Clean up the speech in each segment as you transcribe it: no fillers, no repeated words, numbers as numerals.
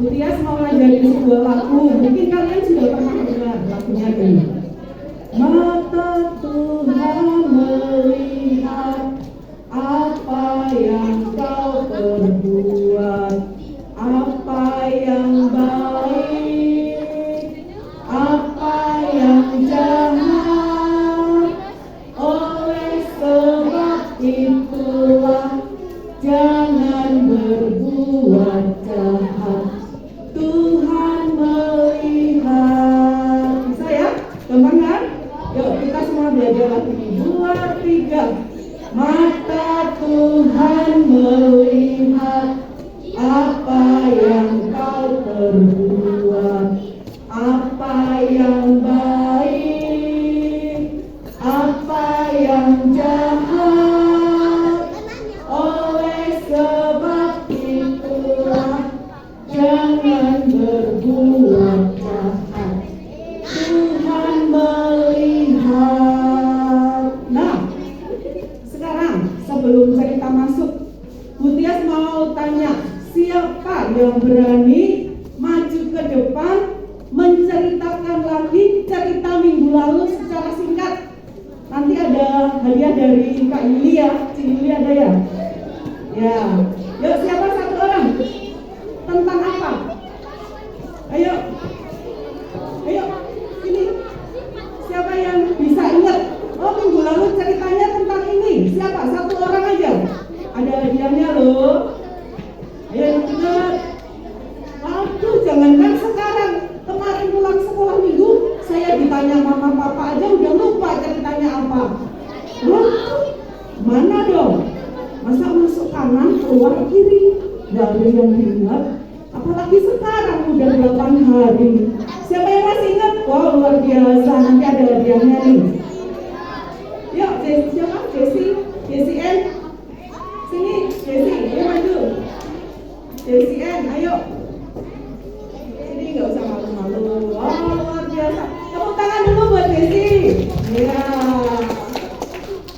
Tias mau ngajarin sebuah lagu, mungkin kalian sudah pernah dengar lagunya ini. Mata Tuhan melihat apa yang kau perbuat, apa yang baik, apa yang jahat. Oleh sebab itulah jangan berbuat jahat. Tuhan melihat. Bisa ya? Gampang kan? Yuk kita semua belajar lagi. 2, 3. Mata Tuhan melihat apa yang kau perbuat, apa yang baik, apa yang jahat. Oleh sebab itulah jangan berbuat jahat. Tuhan melihat. Nah, sekarang sebelum cerita masuk, Bu Tias mau tanya, siapa yang berani maju ke depan menceritakan lagi cerita minggu lalu secara singkat? Nanti ada hadiah dari Kak Yuli ya. Cik Yuli ada ya? Ya. Yuk, siapa satu orang? Tentang apa? Ayo. Ayo, sini. Siapa yang bisa ingat? Oh, minggu lalu ceritanya tentang ini. Siapa? Satu orang aja. Ada hadiahnya loh. Ayo yang ingat. Aduh, jangankan sekarang. Kemarin pulang sekolah minggu, saya ditanya mama papa aja udah lupa ceritanya apa. Waduh, mana dong? Masa masuk kanan, keluar kiri? Gak ada yang ingat. Apalagi sekarang udah 8 hari. Siapa yang masih ingat? Wow, luar biasa. Nanti ada hadiahnya nih. Yuk, siapa? Jessie N. Sini, Jessie, ayo maju. Jessie N, ayo. Sini nggak usah malu-malu. Wow, luar biasa. Tepuk tangan dulu buat Jessie. Ya,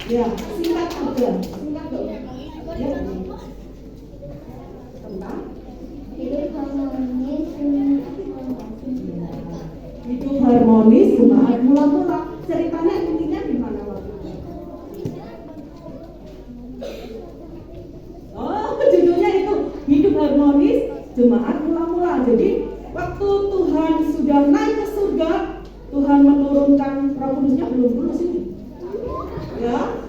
ya, singkat aja. Singkat dong. Ya. Tentang hidup harmonis, Jumaat mula-mula. Ceritanya intinya di mana waktu? Oh, judulnya itu hidup harmonis, Jemaat mula-mula. Jadi waktu Tuhan sudah naik ke surga, Tuhan menurunkan Roh Kudusnya belum dulu sih. Ya.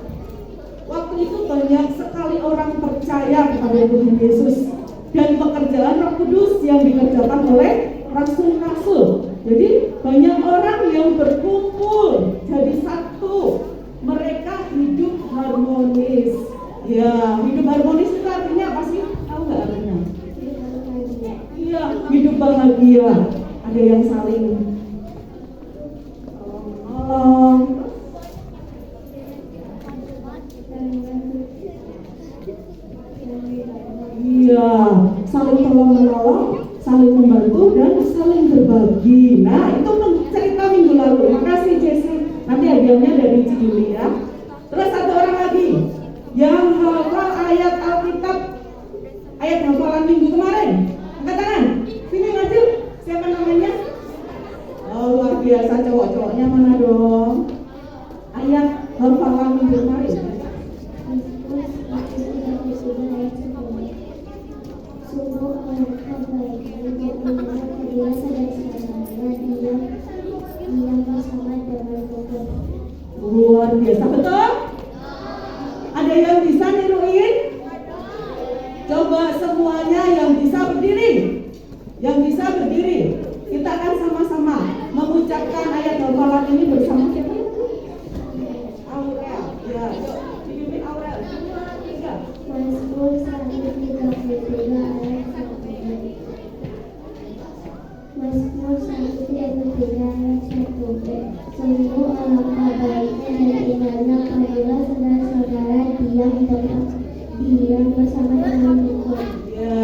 Waktu itu banyak sekali orang percaya kepada Tuhan Yesus dan pekerjaan Roh Kudus yang dikerjakan oleh rasul-rasul. Jadi banyak orang yang berkumpul jadi satu. Mereka hidup harmonis. Ya, hidup harmonis itu artinya apa sih? Tahu nggak artinya? Iya, hidup bahagia. Ada yang saling tolong. Iya, saling tolong-menolong, saling membantu dan saling berbagi. Nah, itu cerita minggu lalu. Makasih Jessie. Nanti hadiahnya dari Cik Yuli ya. Terus satu orang lagi yang hafal ayat Alkitab, ayat hafalan minggu kemarin. Angkat tangan. Sini maju. Siapa namanya? Oh, luar biasa. Cowok-cowoknya mana dong? Ayat hafalan minggu kemarin. Luar biasa, betul? Ada yang bisa niruin? Coba semuanya yang bisa berdiri. Yang bisa berdiri. Kita akan sama-sama mengucapkan ayat hafalan ini bersama siapa? Aurel. Ya, dipimpin Aurel. 3. Mazmur 133 ayat 1. Mazmur 133 ayat 1. Sungguh alangkah baiknya dan indahnya apabila saudara-saudara diam bersama dengan Tuhan. Ya,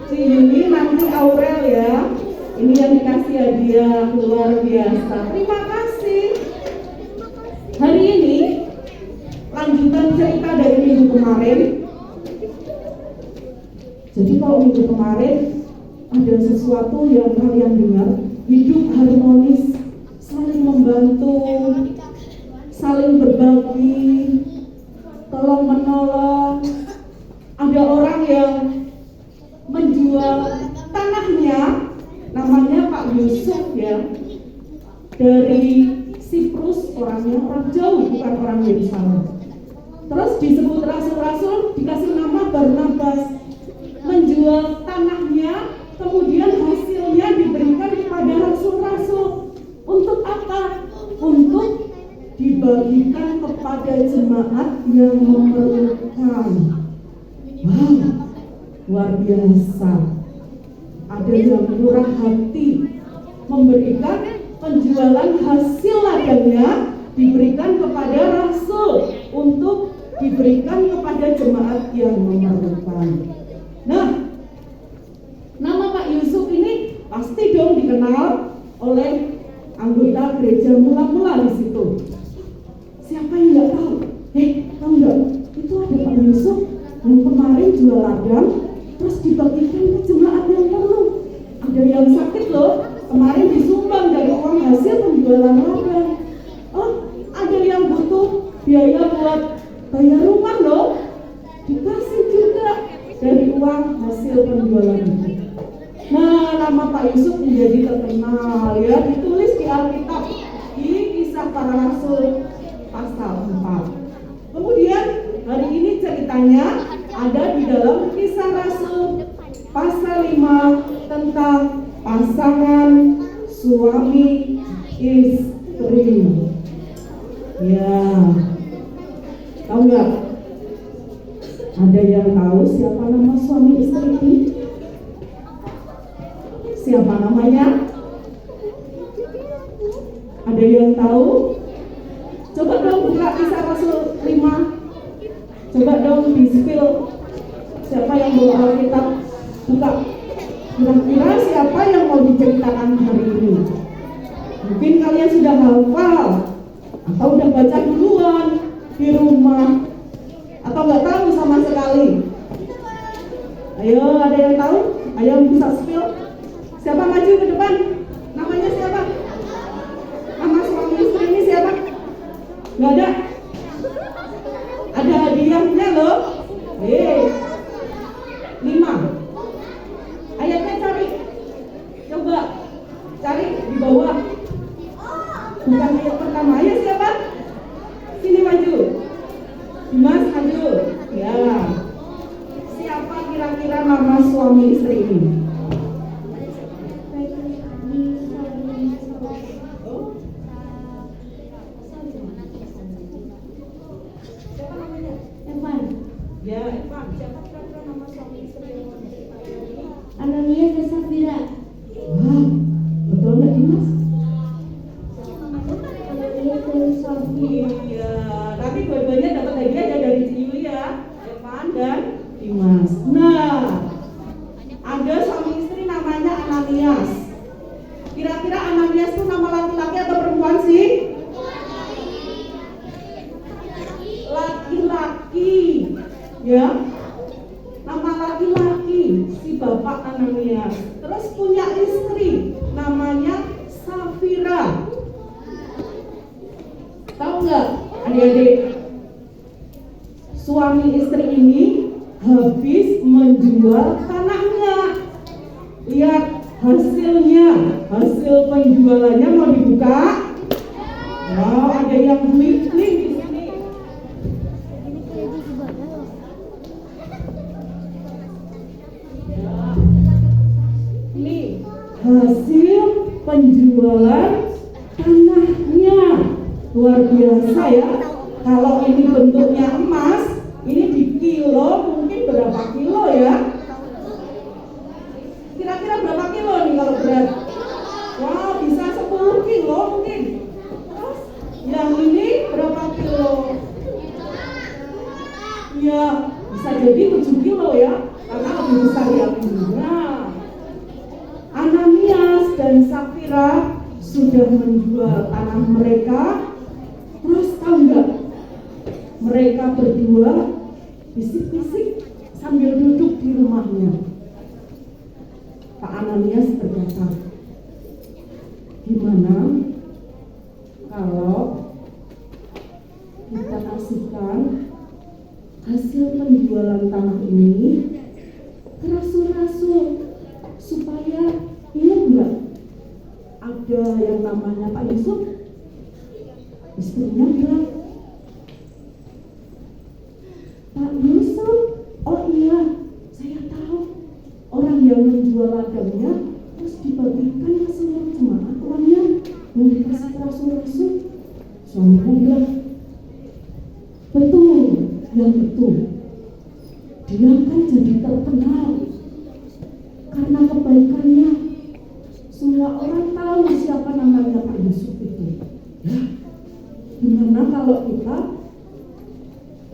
si Yuni nanti Aurel ya. Ini yang dikasih hadiah luar biasa. Terima kasih. Hari ini lanjutan cerita dari minggu kemarin. Jadi kalau minggu kemarin ada sesuatu yang kalian dengar, hidup harmonis, saling membantu, saling berbagi, tolong menolong. Ada orang yang menjual tanahnya, namanya Pak Yusuf ya, dari Siprus, orangnya orang jauh, bukan orang Yerusalem. Terus disebut rasul-rasul, dikasih nama Barnabas, menjual tanahnya, kemudian hasilnya diberikan kepada rasul-rasul. Untuk apa? Untuk dibagikan kepada jemaat yang memerlukan. Wow, luar biasa. Ada yang murah hati memberikan penjualan hasil ladangnya, diberikan kepada rasul untuk diberikan kepada jemaat yang memerlukan. Nah, nama Pak Yusuf ini pasti dong dikenal oleh anggota gereja mula-mula di situ. Siapa yang nggak tahu? Tahu nggak? Itu ada Pak Yusuf yang kemarin jual ladang, terus dibagikan ke jemaat yang perlu. Ada yang sakit loh, kemarin disumbang dari uang hasil penjualan ladang. Oh, ada yang butuh biaya buat bayar rumah loh, dikasih juga dari uang hasil penjualan itu. Nah, nama Pak Yusuf menjadi terkenal ya, ditulis di Alkitab di Kisah Para Rasul pasal 4. Kemudian hari ini ceritanya ada di dalam Kisah Rasul pasal 5 tentang pasangan suami istri. Ya, tahu nggak? Ada yang tahu siapa nama suami istri ini? Siapa namanya? Ada yang tahu? Coba dong buka Kisah Rasul 5. Coba dong di-spill. Siapa yang bawa Alkitab? Buka. Kira-kira siapa yang mau diceritakan hari ini? Mungkin kalian sudah hafal atau udah baca duluan di rumah, atau nggak tahu sama sekali. Ayo, ada yang tahu? Ayo bisa spill. Siapa maju ke depan? Namanya siapa? Nama suami istri ini siapa? Nggak ada? Ada hadiahnya loh. 5. Ayatnya cari. Coba cari di bawah. Bukan ayat pertama. Ayat siapa? Sini maju. Dimas maju. Ya. Siapa kira-kira nama suami istri ini? Ya, Evan, siapa kira-kira nama suami istri yang mau diceritakan ini? Ananias dan Safira. Wah, betul nggak Dimas? Ananias dan Safira. Iya, tapi dua-duanya dapat hadiah ya dari Yulia, Evan dan Dimas. Nah, ada suami istri namanya Ananias. Kira-kira Ananias itu nama laki-laki atau perempuan sih? Laki-laki. Ya, nama laki-laki si bapak Ananias. Terus punya istri namanya Safira. Tahu nggak adik-adik? Suami istri ini habis menjual tanahnya. Lihat hasilnya, hasil penjualannya mau dibuka. Wow, ada yang bling-bling di sini. Hasil penjualan tanahnya luar biasa ya. Kalau ini bentuknya emas, ini di kilo mungkin berapa kilo ya? Kira-kira berapa kilo nih kalau berat? Wah, bisa 10 kilo mungkin. Terus yang ini berapa kilo? Ya, bisa jadi 7 kilo ya, karena lebih besar yang ini. Nah, Ananias dan Safira sudah menjual tanah mereka. Terus tahu nggak? Mereka berdua bisik-bisik sambil duduk di rumahnya. Pak Ananias berkata, gimana kalau kita kasihkan hasil penjualan tanah ini ke rasul-rasul, supaya ingat nggak ada yang namanya Pak Yusuf? Istrinya bilang, Pak Yusuf, oh iya, saya tahu orang yang menjual ladangnya terus dibagikan ke seluruh jemaat, uangnya yang dikasih ke rasul-rasul. Suamiku bilang, betul, yang betul. Dia kan jadi terkenal karena kebaikannya. Semua orang tahu siapa namanya Pak Yusuf itu. Ya, gimana kalau kita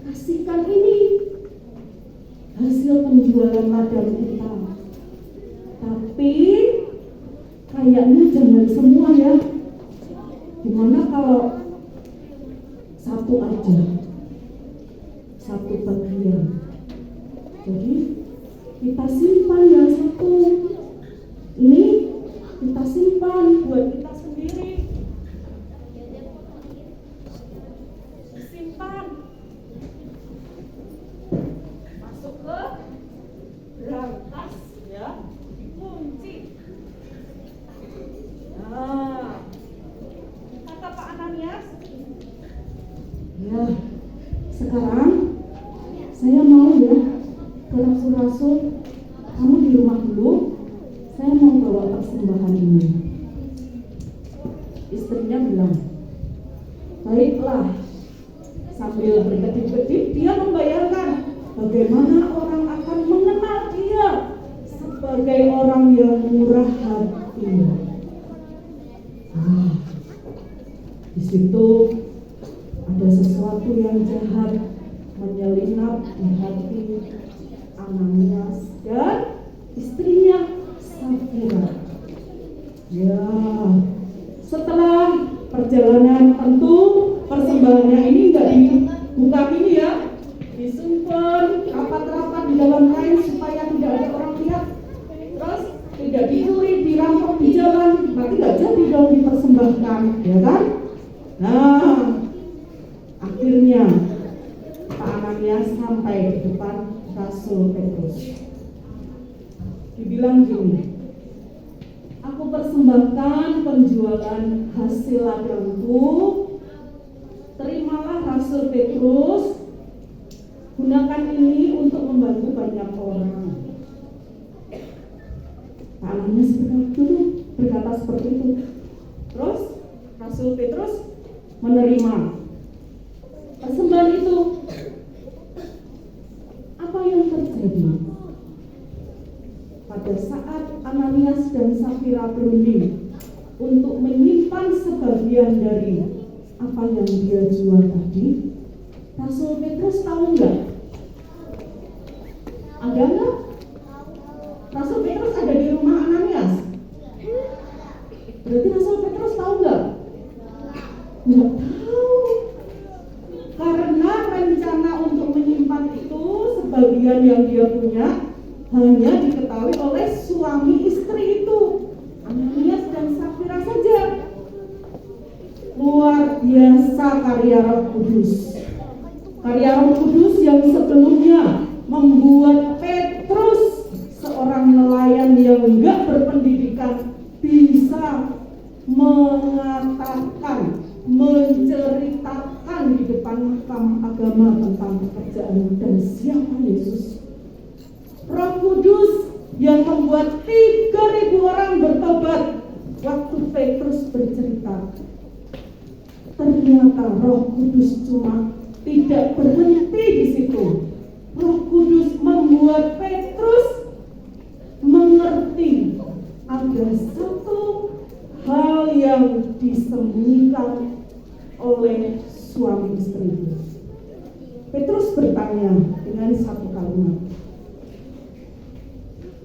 kasihkan ini hasil penjualan ladang kita? Tapi kayaknya jangan semua ya. Gimana kalau satu aja, satu bagian. Jadi kita simpan yang satu. Ini kita simpan buat kita sendiri. Simpan. Masuk ke brankas ya, dikunci. Nah, kata Pak Ananias, ya sekarang saya mau ya ke rasul-rasul, kamu di rumah dulu, saya mau bawa persembahan ini. Istrinya bilang, baiklah. Sambil berkedip-kedip dia membayangkan bagaimana orang akan mengenal dia sebagai orang yang murah hati. Di situ ada sesuatu yang jahat menyelinap di hati Ananias dan istrinya Safira. Ya, setelah perjalanan tentu persembahannya ini nggak dibuka ini ya, disimpan rapat-rapat di dalam kain supaya tidak ada orang lihat, terus tidak dicuri, dirampok di jalan, berarti nggak jadi dong dipersembahkan, ya kan? Nah, akhirnya Pak Ananias sampai di depan Rasul Petrus. Dibilang gini, aku persembahkan penjualan hasil ladangku, terimalah Rasul Petrus, gunakan ini untuk membantu banyak orang. Pak Ananias berkata seperti itu. Terus Rasul Petrus menerima persembahan itu. Apa yang terjadi? Pada saat Ananias dan Safira berunding untuk menyimpan sebagian dari apa yang dia jual tadi, Rasul Petrus tahu nggak? Ada nggak? Rasul Petrus ada di rumah Ananias. Berarti Rasul Petrus tahu nggak? Nggak tahu. Karena rencana untuk menyimpan itu sebagian yang dia punya hanya diketahui oleh suami istri itu, Ananias dan Safira saja. Luar biasa karya Roh Kudus. Karya Roh Kudus yang sebelumnya membuat Petrus, seorang nelayan yang enggak berpendidikan, bisa mengatakan, menceritakan di depan mahkamah agama tentang pekerjaan dan siapa Yesus. Roh Kudus yang membuat 3.000 orang bertobat waktu Petrus bercerita. Ternyata Roh Kudus cuma tidak berhenti di situ. Roh Kudus membuat Petrus mengerti ada satu hal yang disembunyikan oleh suami istri. Petrus bertanya dengan satu kalimat,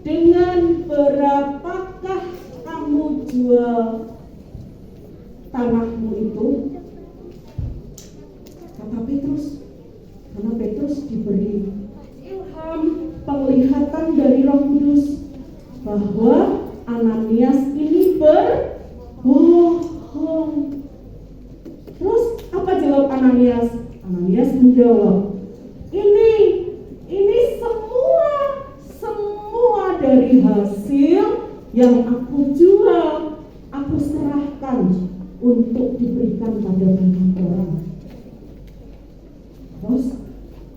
dengan berapakah kamu jual tanahmu itu? Kata Petrus, karena Petrus diberi ilham penglihatan dari Roh Kudus bahwa Ananias ini berbohong. Terus apa jawab Ananias? Ananias menjawab, ini semua dari hasil yang aku jual, aku serahkan untuk diberikan pada banyak orang. Terus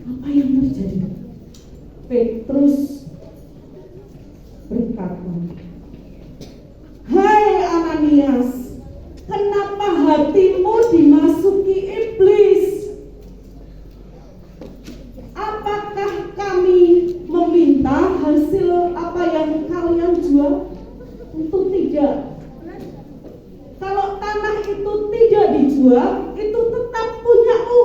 apa yang terjadi? Petrus berkata, "Hai Ananias, kenapa hatimu dimasuki iblis? Apakah kami meminta hasil apa yang kalian jual? Tentu tidak. Kalau tanah itu tidak dijual, itu tetap punyamu.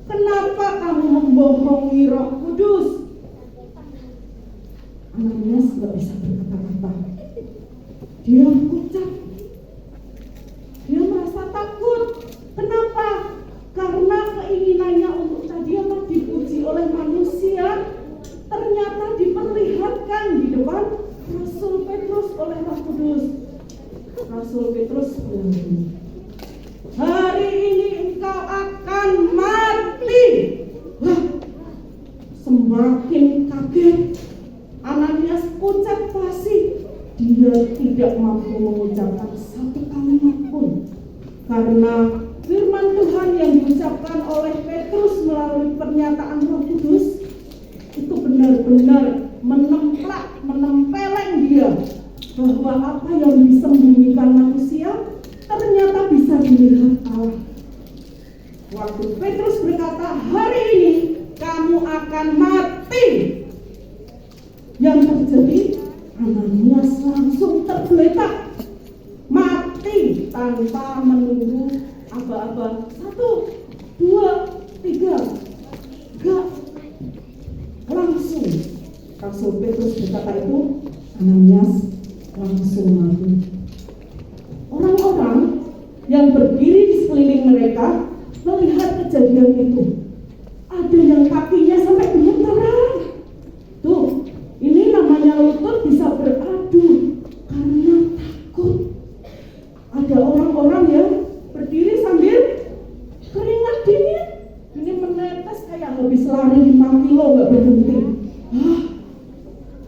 Kenapa kamu membohongi Roh Kudus?" Ananias gak bisa berkata-kata. Dia pucat. Dia merasa takut. Kenapa? Karena keinginannya untuk tadi dipuji oleh manusia ternyata diperlihatkan di depan Rasul Petrus oleh Roh Kudus. Rasul Petrus bilang, "Hari ini engkau akan mati." Wah, semakin kaget Ananias, pucat pasti. Dia tidak mampu mengucapkan satu kalimat pun karena firman Tuhan yang diucapkan oleh Petrus melalui pernyataan Roh Kudus itu benar-benar menempeleng dia bahwa apa yang disembunyikan manusia ternyata bisa dilihat Allah. Waktu Petrus berkata, "Hari ini kamu akan mati," yang terjadi Ananias langsung tergeletak mati tanpa menunggu aba-aba 1, 2, 3. Gak langsung Rasul Petrus berkata itu, Ananias langsung mati. Orang-orang yang berdiri di sekeliling mereka melihat kejadian itu. Ada yang kakinya sampai gemetaran. Tuh, ini namanya lutut bisa beradu karena takut. Ada orang-orang yang berdiri sambil keringat dingin. Ini menetes kayak habis lari 5 kilo gak berhenti.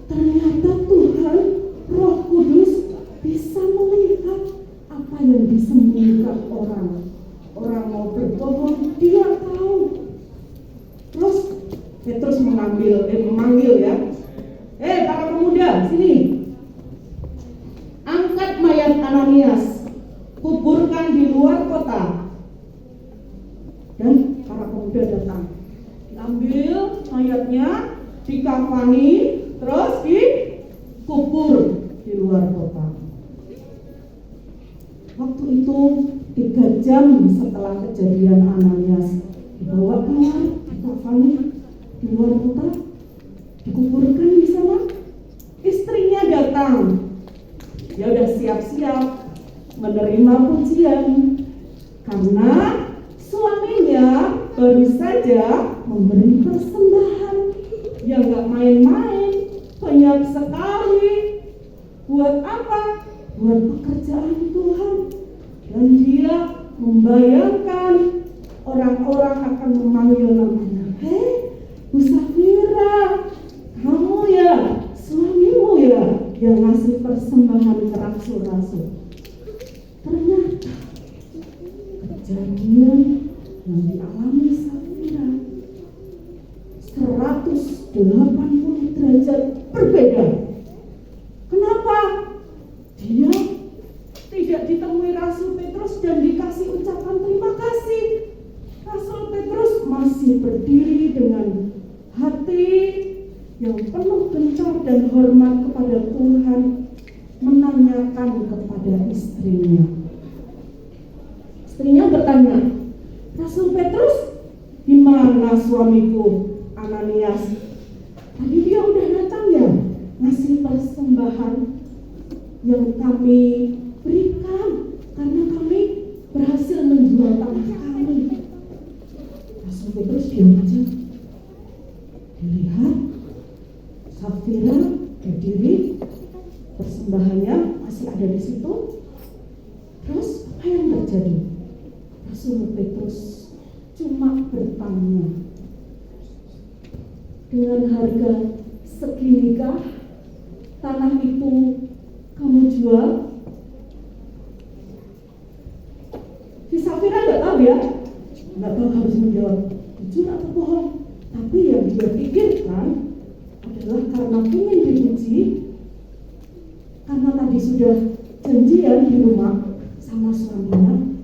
Ternyata Tuhan, Roh Kudus bisa melihat apa yang disembunyikan orang. Orang mau berbohong, dia tahu. Terus Petrus memanggil ya. Para pemuda, sini. Angkat mayat Ananias, kuburkan di luar kota. Dan para pemuda datang. Diambil mayatnya, dikafani, terus dikubur di luar kota. Waktu itu 3 jam setelah kejadian Ananias dibawa keluar, dikafani di luar kota, dikuburkan di sana. Istrinya datang. Dia udah siap-siap menerima pujian karena suaminya baru saja memberi persembahan yang gak main-main, banyak sekali. Buat apa? Buat pekerjaan Tuhan. Dan dia membayangkan orang-orang akan memanggil namanya. "Hei, Bu Safira, kamu ya, suamimu ya yang ngasih persembahan ke rasul-rasul." Ternyata kejadian yang dialami Safira 180 derajat berbeda. Kenapa? Dia tidak ditemui Rasul Petrus dan dikasih ucapan terima kasih. Rasul Petrus masih berdiri dengan hati yang penuh gentar dan hormat kepada Tuhan, menanyakan kepada istrinya. Istrinya bertanya, "Rasul Petrus, di mana suamiku Ananias? Tadi dia udah datang ya, ngasih persembahan yang kami berikan karena kami berhasil menjual tanah kami." Rasul Petrus diam aja. Dilihat Safira berdiri bersama persembahannya masih ada di situ. Terus apa yang terjadi? Rasul Petrus cuma bertanya, dengan harga seginikah tanah itu kamu jual? Si Safira nggak tahu ya, nggak tahu harus menjawab jujur atau bohong. Tapi yang dia pikirkan adalah karena ingin dipuji, karena tadi sudah janjian di rumah sama suaminya,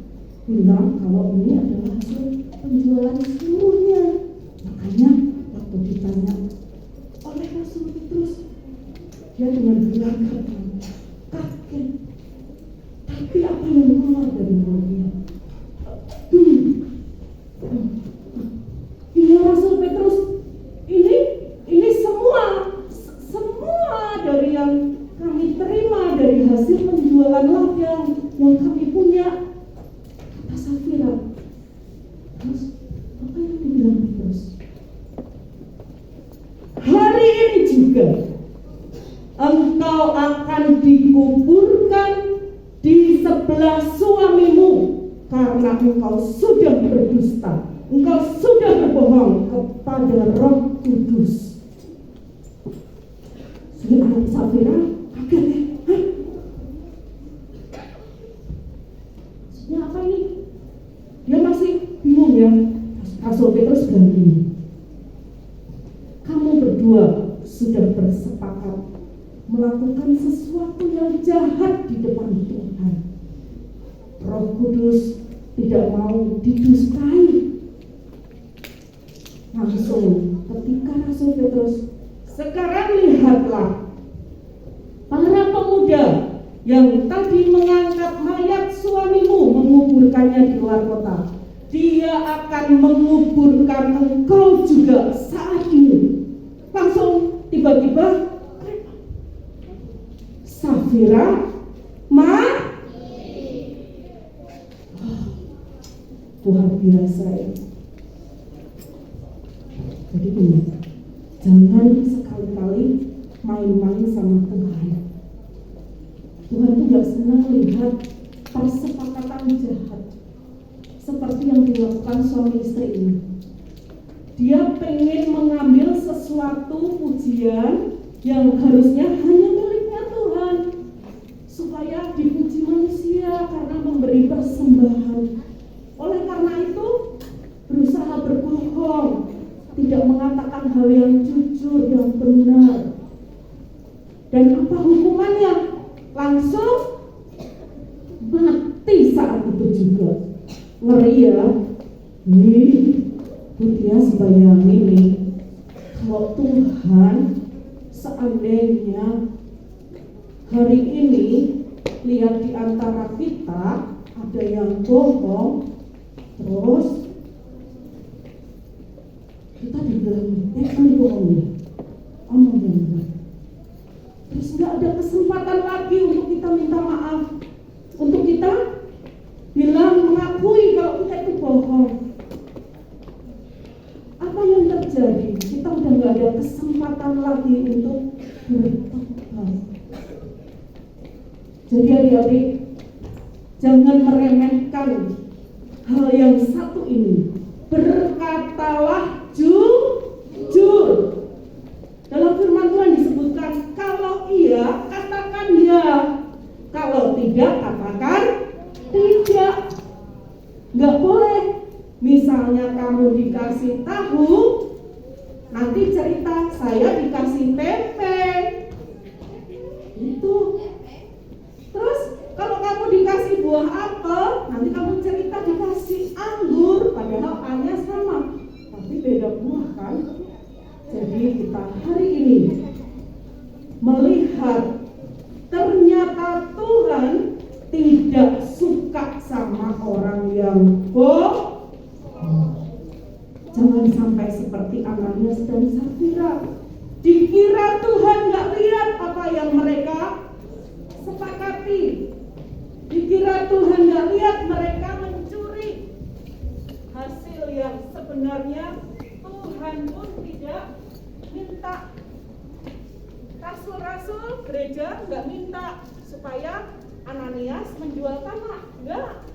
bilang kalau ini adalah hasil penjualan seluruhnya. Makanya waktu ditanya oleh Rasul Petrus, dia dengan benar kaget. Tapi apa yang keluar dari mulutnya? Iya Rasul Petrus, ini semua dari yang kami terima dari hasil penjualan ladang yang kami punya, kata Safira. Terus apa yang dibilang Petrus? Hari ini juga engkau akan dikuburkan di sebelah suamimu karena engkau sudah berdusta, engkau sudah berbohong kepada Roh Kudus. Si anak Safira kaget ya. Hah? Maksudnya apa ini? Dia masih bingung ya. Rasul Petrus ganti. Kamu berdua sudah bersepakat melakukan sesuatu yang jahat di depan Tuhan. Roh Kudus tidak mau didustai. Langsung ketika Rasul Petrus, sekarang lihatlah para pemuda yang tadi mengangkat mayat suamimu menguburkannya di luar kota, dia akan menguburkan engkau juga saat ini. Langsung tiba-tiba Safira luar biasa ya. Jadi ini, jangan sekali-kali main-main sama Tuhan. Tuhan tuh gak senang lihat persepakatan jahat seperti yang dilakukan suami istri ini. Dia pengen mengambil sesuatu pujian yang harusnya hanya miliknya Tuhan, supaya dipuji manusia karena memberi persembahan. Oleh karena itu berusaha berbohong, tidak mengatakan hal yang jujur, yang benar. Dan apa hukumannya? Langsung mati saat itu juga. Ngeri ya. Dia sebayangin nih, kalau Tuhan seandainya hari ini lihat di antara kita ada yang bohong, terus kita dibilang kamu bohong nih, omong yang benar. Terus nggak ada kesempatan lagi untuk kita minta maaf, untuk kita bilang mengakui kalau kita itu bohong. Apa yang terjadi? Kita udah nggak ada kesempatan lagi untuk bertobat. Jadi adik-adik, jangan meremehkan hal yang satu ini. Berkatalah jujur. Dalam firman Tuhan disebutkan, kalau iya katakan ya, kalau tidak katakan tidak. Nggak boleh. Misalnya kamu dikasih tahu, nanti cerita saya dikasih tempe. Itu. Terus kalau kamu dikasih buah apel, nanti kamu cerita dikasih anggur, padahal A-nya sama, tapi beda buah kan? Jadi kita hari ini melihat ternyata Tuhan tidak suka sama orang yang bohong. Jangan sampai seperti Ananias dan Safira. Dikira Tuhan gak lihat apa yang mereka sepakati. Dikira Tuhan gak lihat mereka mencuri hasil yang sebenarnya Tuhan pun tidak minta. Rasul-rasul gereja nggak minta supaya Ananias menjual tanah, enggak.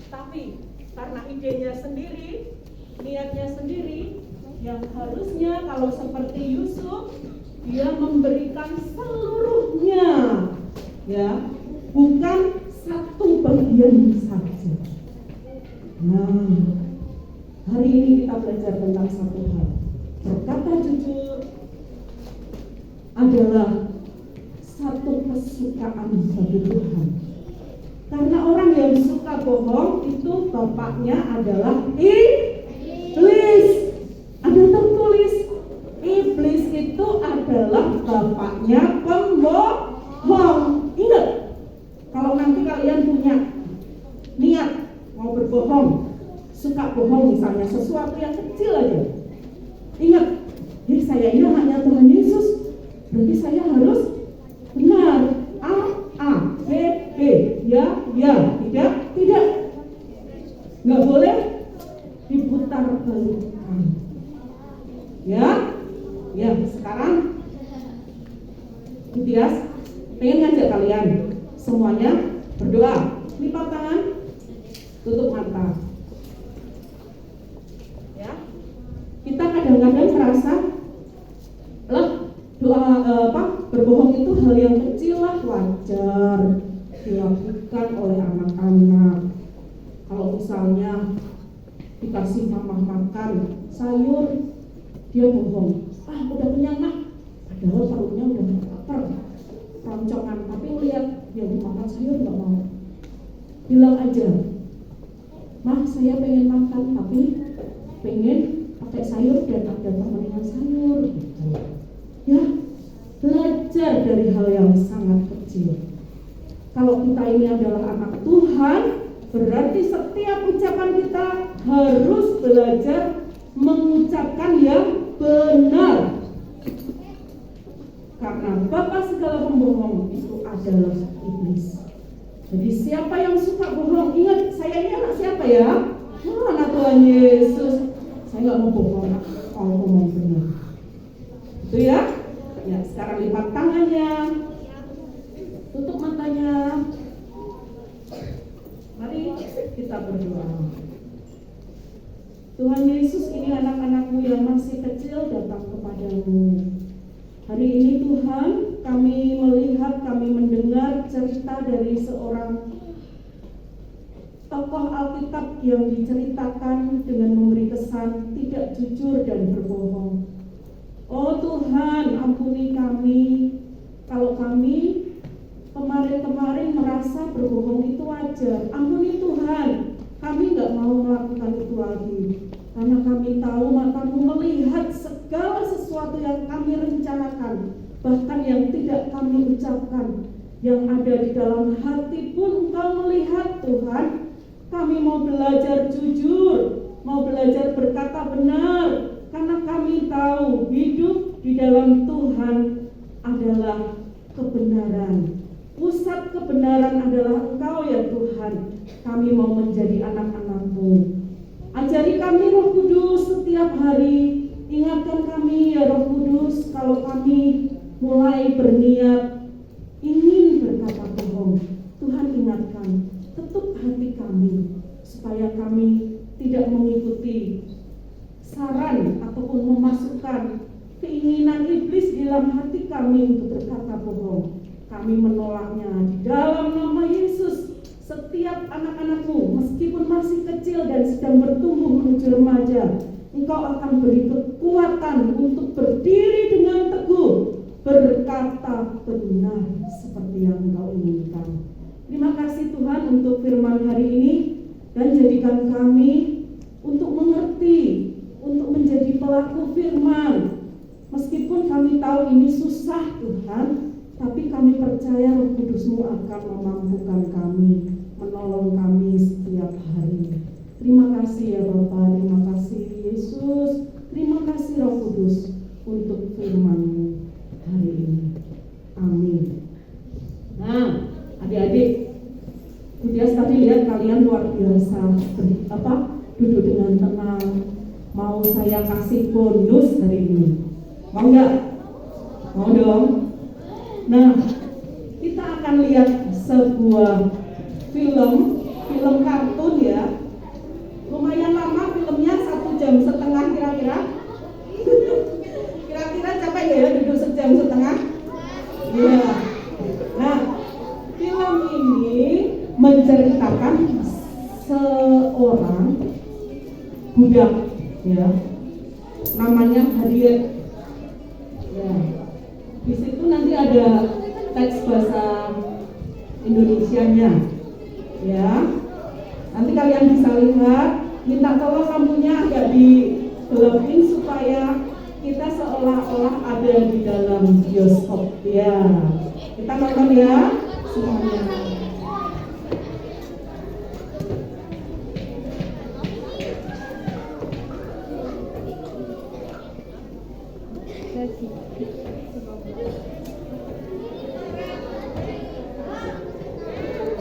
Tapi karena idenya sendiri, niatnya sendiri, yang harusnya kalau seperti Yusuf dia memberikan seluruhnya, ya, bukan satu bagian saja. Nah, hari ini kita belajar tentang satu hal. Berkata jujur adalah satu kesukaan bagi Tuhan. Karena orang yang suka bohong itu bapaknya adalah iblis. Ada tertulis iblis itu adalah bapaknya pembohong. Ingat, kalau nanti kalian punya niat mau berbohong, suka bohong misalnya sesuatu yang kecil aja, ingat, saya ini anaknya Tuhan Yesus, berarti saya harus benar. A, B, B, ya, tidak, nggak boleh diputar balikan. Ya, sekarang Tias pengen ngajak kalian semuanya berdoa, lipat tangan, tutup mata. Ya, kita kadang-kadang merasa berbohong itu hal yang kecil lah, wajar dilakukan oleh anak-anak. Kalau misalnya dikasih mama makan sayur, dia bohong, udah kenyang mah, padahal perutnya udah lapar, roncongan, tapi lihat dia makan sayur nggak mau. Bilang aja, mah saya pengen makan tapi pengen pakai sayur dan ada temennya sayur, gitu. Ya, belajar dari hal yang sangat kecil. Kalau kita ini adalah anak Tuhan, berarti setiap ucapan kita harus belajar mengucapkan yang benar. Karena bapa segala pembohong itu adalah iblis. Jadi siapa yang suka bohong, ingat, saya ini anak siapa ya? Anak Tuhan Yesus. Saya nggak mau bohong, mau ngomong benar. Itu ya. Ya, sekarang lipat tangannya, tutup matanya. Mari kita berdoa. Tuhan Yesus, ini anak-anakmu yang masih kecil datang kepadamu. Hari ini Tuhan, kami melihat, kami mendengar cerita dari seorang tokoh Alkitab yang diceritakan dengan memberi kesan tidak jujur dan berbohong. Oh Tuhan, ampuni kami kalau kami kemarin-kemarin merasa berbohong itu wajar. Ampuni Tuhan, kami gak mau melakukan itu lagi. Karena kami tahu matamu melihat segala sesuatu yang kami rencanakan, bahkan yang tidak kami ucapkan, yang ada di dalam hati pun Engkau melihat Tuhan. Kami mau belajar jujur, mau belajar berkata benar, karena kami tahu hidup di dalam Tuhan adalah kebenaran. Pusat kebenaran adalah Engkau ya Tuhan. Kami mau menjadi anak-anak-Mu. Ajari kami Roh Kudus setiap hari. Ingatkan kami ya Roh Kudus, kalau kami mulai berniat ingin berkata bohong, Tuhan ingatkan, ketuk hati kami supaya kami tidak mengikuti saran ataupun memasukkan keinginan iblis di dalam hati kami untuk berkata bohong. Kami menolaknya di dalam nama Yesus. Setiap anak-anakmu meskipun masih kecil dan sedang bertumbuh menuju remaja, Engkau akan beri kekuatan untuk berdiri dengan teguh, berkata benar seperti yang Engkau inginkan. Terima kasih Tuhan untuk firman hari ini, dan jadikan kami untuk mengerti, untuk menjadi pelaku firman. Meskipun kami tahu ini susah Tuhan, tapi kami percaya Roh Kudus-Mu akan memampukan kami, menolong kami setiap hari. Terima kasih ya Bapa, terima kasih Yesus, terima kasih Roh Kudus untuk firman-Mu hari ini. Amin. Nah, adik-adik, Tias tadi lihat kalian luar biasa, duduk dengan tenang. Mau saya kasih bonus hari ini, mau nggak? Mau dong. Nah, kita akan lihat sebuah film kartun ya. Lumayan lama filmnya, 1,5 jam kira-kira. Kira-kira capek ya duduk 1,5 jam? Iya. Nah, film ini menceritakan seorang budak ya. Namanya Harriet. Ya. Di situ nanti ada teks bahasa Indonesianya. Ya. Nanti kalian bisa lihat, minta tolong lampunya agak digelapin supaya kita seolah-olah ada di dalam bioskop. Ya. Kita nonton ya semuanya.